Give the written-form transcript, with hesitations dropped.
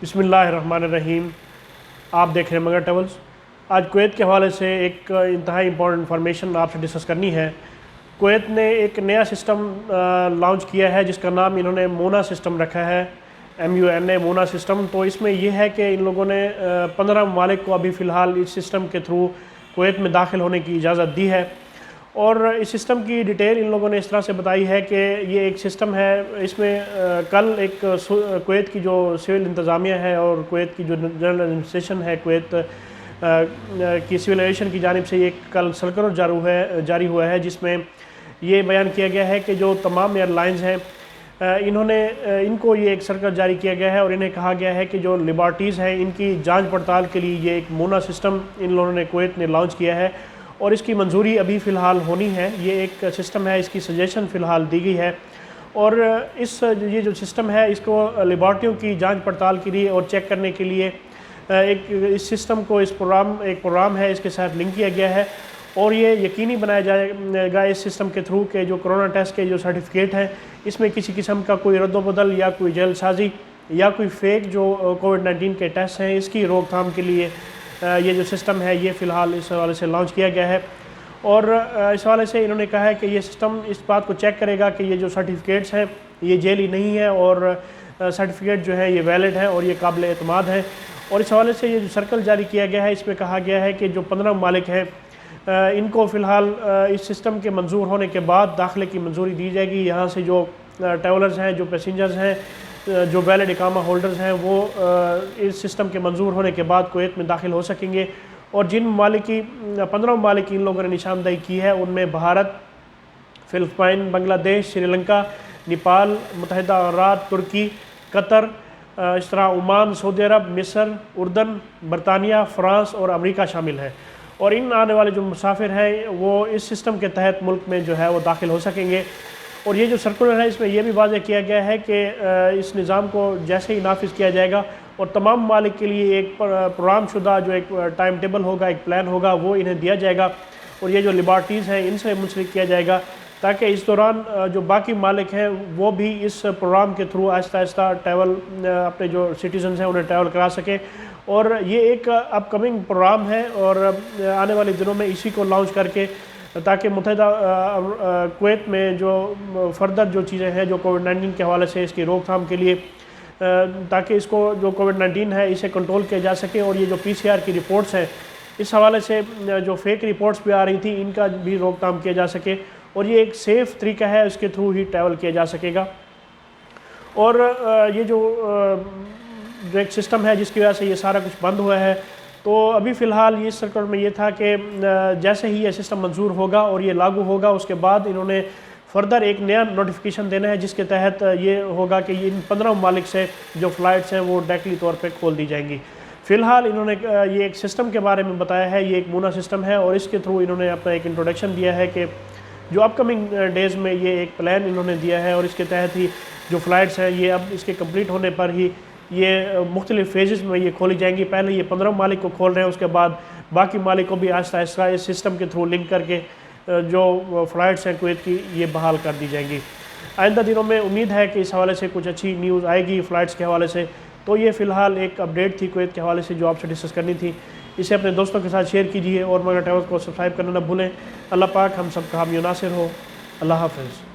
بسم اللہ الرحمن الرحیم۔ آپ دیکھ رہے ہیں مگر ٹریولز۔ آج کویت کے حوالے سے ایک انتہائی امپورٹنٹ انفارمیشن آپ سے ڈسکس کرنی ہے۔ کویت نے ایک نیا سسٹم لانچ کیا ہے جس کا نام انہوں نے مونا سسٹم رکھا ہے، MUNA مونا سسٹم۔ تو اس میں یہ ہے کہ ان لوگوں نے 15 ممالک کو ابھی فی الحال اس سسٹم کے تھرو کویت میں داخل ہونے کی اجازت دی ہے، اور اس سسٹم کی ڈیٹیل ان لوگوں نے اس طرح سے بتائی ہے کہ یہ ایک سسٹم ہے، اس میں کل ایک کویت کی جو سول انتظامیہ ہے اور کویت کی جو جنرل ایڈمنسٹریشن ہے کویت کی سول ایویشن کی جانب سے یہ کل سرکلر جاری ہوا ہے، جس میں یہ بیان کیا گیا ہے کہ جو تمام ایئر لائنز ہیں ان کو یہ ایک سرکلر جاری کیا گیا ہے، اور انہیں کہا گیا ہے کہ جو لیبارٹیز ہیں ان کی جانچ پڑتال کے لیے یہ ایک مونا سسٹم ان لوگوں نے کویت نے لانچ کیا ہے، اور اس کی منظوری ابھی فی الحال ہونی ہے۔ یہ ایک سسٹم ہے، اس کی سجیشن فی الحال دی گئی ہے، اور یہ جو سسٹم ہے اس کو لیبارٹریوں کی جانچ پڑتال کے لیے اور چیک کرنے کے لیے اس سسٹم کو ایک پروگرام ہے، اس کے ساتھ لنک کیا گیا ہے، اور یہ یقینی بنایا جائے گا اس سسٹم کے تھرو کہ جو کرونا ٹیسٹ کے جو سرٹیفکیٹ ہیں اس میں کسی قسم کا کوئی رد و بدل یا کوئی جعل سازی یا کوئی فیک جو کووڈ-19 کے ٹیسٹ ہیں اس کی روک تھام کے لیے یہ جو سسٹم ہے یہ فی الحال اس حوالے سے لانچ کیا گیا ہے، اور اس حوالے سے انہوں نے کہا ہے کہ یہ سسٹم اس بات کو چیک کرے گا کہ یہ جو سرٹیفکیٹس ہیں یہ جعلی نہیں ہے، اور سرٹیفکیٹ جو ہے یہ ویلڈ ہے اور یہ قابل اعتماد ہے۔ اور اس حوالے سے یہ جو سرکل جاری کیا گیا ہے اس میں کہا گیا ہے کہ جو 15 ممالک ہیں ان کو فی الحال اس سسٹم کے منظور ہونے کے بعد داخلے کی منظوری دی جائے گی۔ یہاں سے جو ٹریولرز ہیں، جو پیسنجرز ہیں، جو ویلڈ اقامہ ہولڈرز ہیں وہ اس سسٹم کے منظور ہونے کے بعد کویت میں داخل ہو سکیں گے، اور جن ممالک کی 15 ممالک کی ان لوگوں نے نشاندہی کی ہے ان میں بھارت، فلپائن، بنگلہ دیش، سری لنکا، نیپال، متحدہ عربات، ترکی، قطر، اس طرح عمان، سعودی عرب، مصر، اردن، برطانیہ، فرانس اور امریکہ شامل ہے، اور ان آنے والے جو مسافر ہیں وہ اس سسٹم کے تحت ملک میں جو ہے وہ داخل ہو سکیں گے۔ اور یہ جو سرکولر ہے اس میں یہ بھی واضح کیا گیا ہے کہ اس نظام کو جیسے ہی نافذ کیا جائے گا اور تمام ممالک کے لیے ایک پروگرام شدہ جو ایک ٹائم ٹیبل ہوگا، ایک پلان ہوگا، وہ انہیں دیا جائے گا، اور یہ جو لیبارٹیز ہیں ان سے منسلک کیا جائے گا تاکہ اس دوران جو باقی ممالک ہیں وہ بھی اس پروگرام کے تھرو آہستہ آہستہ ٹریول اپنے جو سٹیزنز ہیں انہیں ٹریول کرا سکیں۔ اور یہ ایک اپ کمنگ پروگرام ہے، اور آنے والے دنوں میں اسی کو لانچ کر کے تاکہ متحدہ کویت میں جو فردر جو چیزیں ہیں جو کووڈ-19 کے حوالے سے اس کی روک تھام کے لیے تاکہ اس کو جو کووڈ-19 ہے اسے کنٹرول کیا جا سکے، اور یہ جو PCR کی رپورٹس ہیں اس حوالے سے جو فیک رپورٹس بھی آ رہی تھیں ان کا بھی روک تھام کیا جا سکے، اور یہ ایک سیف طریقہ ہے، اس کے تھرو ہی ٹریول کیا جا سکے گا۔ اور یہ جو ایک سسٹم ہے جس کی وجہ سے یہ سارا کچھ بند ہوا ہے، تو ابھی فی الحال اس سرکل میں یہ تھا کہ جیسے ہی یہ سسٹم منظور ہوگا اور یہ لاگو ہوگا اس کے بعد انہوں نے فردر ایک نیا نوٹیفیکیشن دینا ہے جس کے تحت یہ ہوگا کہ ان 15 ممالک سے جو فلائٹس ہیں وہ ڈائریکٹلی طور پہ کھول دی جائیں گی۔ فی الحال انہوں نے یہ ایک سسٹم کے بارے میں بتایا ہے، یہ ایک مونا سسٹم ہے، اور اس کے تھرو انہوں نے اپنا ایک انٹروڈکشن دیا ہے کہ جو اپ کمنگ ڈیز میں یہ ایک پلان انہوں نے دیا ہے، اور اس کے تحت ہی جو فلائٹس ہیں یہ اب اس کے کمپلیٹ ہونے پر ہی یہ مختلف فیزز میں یہ کھولی جائیں گی۔ پہلے یہ 15 ممالک کو کھول رہے ہیں، اس کے بعد باقی ممالک کو بھی آہستہ آہستہ اس سسٹم کے تھرو لنک کر کے جو فلائٹس ہیں کویت کی یہ بحال کر دی جائیں گی۔ آئندہ دنوں میں امید ہے کہ اس حوالے سے کچھ اچھی نیوز آئے گی فلائٹس کے حوالے سے۔ تو یہ فی الحال ایک اپڈیٹ تھی کویت کے حوالے سے جو آپ سے ڈسکس کرنی تھی، اسے اپنے دوستوں کے ساتھ شیئر کیجیے، اور مگر ٹریولز کو سبسکرائب کرنا نہ بھولیں۔ اللہ پاک ہم سب کا حامی و ناصر ہو۔ اللہ حافظ۔